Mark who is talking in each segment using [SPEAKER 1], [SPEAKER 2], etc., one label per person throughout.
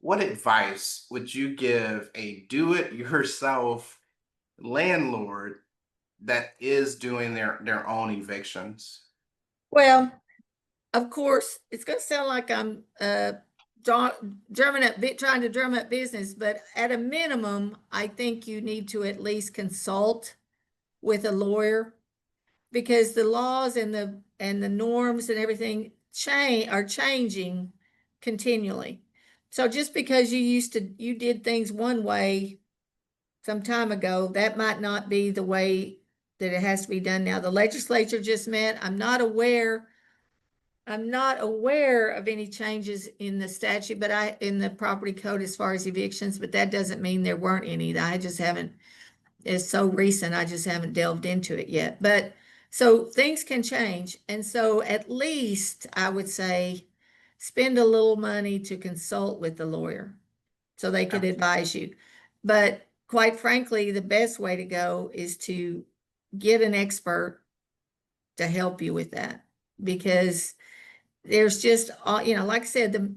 [SPEAKER 1] what advice would you give a do-it-yourself landlord that is doing their own evictions?
[SPEAKER 2] Well, of course, it's gonna sound like I'm draw, drumming up, trying to drum up business, but at a minimum, I think you need to at least consult with a lawyer because the laws and the norms and everything are changing continually. So just because you did things one way some time ago, that might not be the way that it has to be done now. The legislature just met. I'm not aware of any changes in the statute, but in the property code as far as evictions, but that doesn't mean there weren't any. I just haven't, it's so recent, I just haven't delved into it yet. But so things can change. And so at least I would say spend a little money to consult with the lawyer so they could advise you. But quite frankly, the best way to go is to get an expert to help you with that because there's just like I said,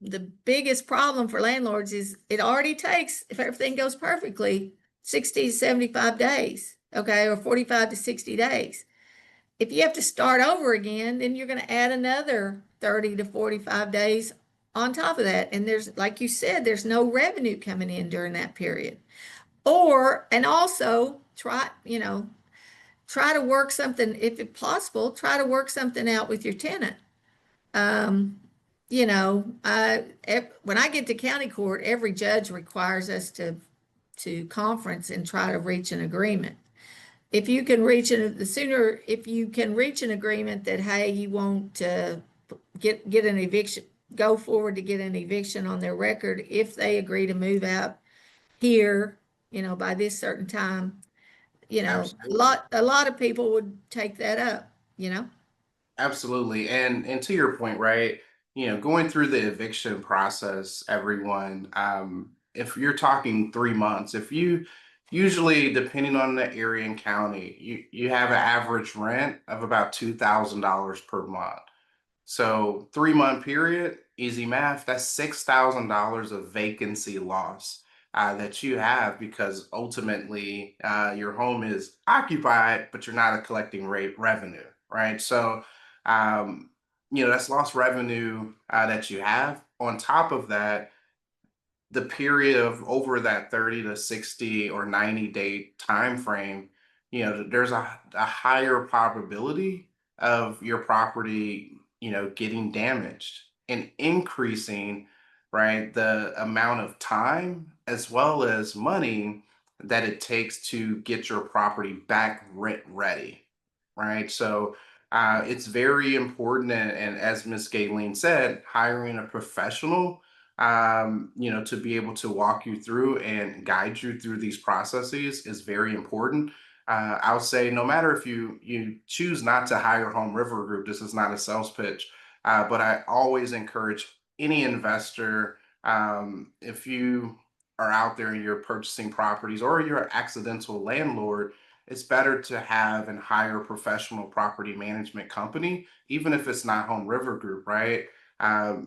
[SPEAKER 2] the biggest problem for landlords is it already takes, if everything goes perfectly, 60 to 75 days, okay, or 45 to 60 days. If you have to start over again, then you're going to add another 30 to 45 days on top of that. And there's, like you said, there's no revenue coming in during that period. And also try to work something, if it's possible, try to work something out with your tenant. Um, when I get to county court, every judge requires us to conference and try to reach an agreement. If you can reach an agreement that, hey, you won't get an eviction, go forward to get an eviction on their record if they agree to move out here, by this certain time,
[SPEAKER 1] Absolutely.
[SPEAKER 2] a lot of people would take that up.
[SPEAKER 1] Absolutely. And to your point, right? Going through the eviction process, everyone, if you're talking 3 months, if you usually, depending on the area and county, you have an average rent of about $2,000 per month. So 3 month period, easy math, that's $6,000 of vacancy loss that you have because ultimately your home is occupied, but you're not collecting rate revenue, right? So um, that's lost revenue that you have. On top of that, the period of over that 30 to 60 or 90-day time frame, there's a higher probability of your property, getting damaged and increasing, right, the amount of time as well as money that it takes to get your property back rent ready, right? So it's very important, and as Miss Gayleen said, hiring a professional to be able to walk you through and guide you through these processes is very important. I'll say no matter if you choose not to hire Home River Group, this is not a sales pitch, but I always encourage any investor, if you are out there and you're purchasing properties or you're an accidental landlord, it's better to have and hire a professional property management company, even if it's not Home River Group, right?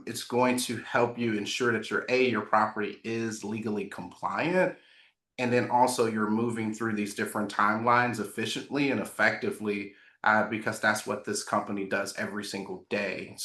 [SPEAKER 1] It's going to help you ensure that your property is legally compliant, and then also you're moving through these different timelines efficiently and effectively because that's what this company does every single day. So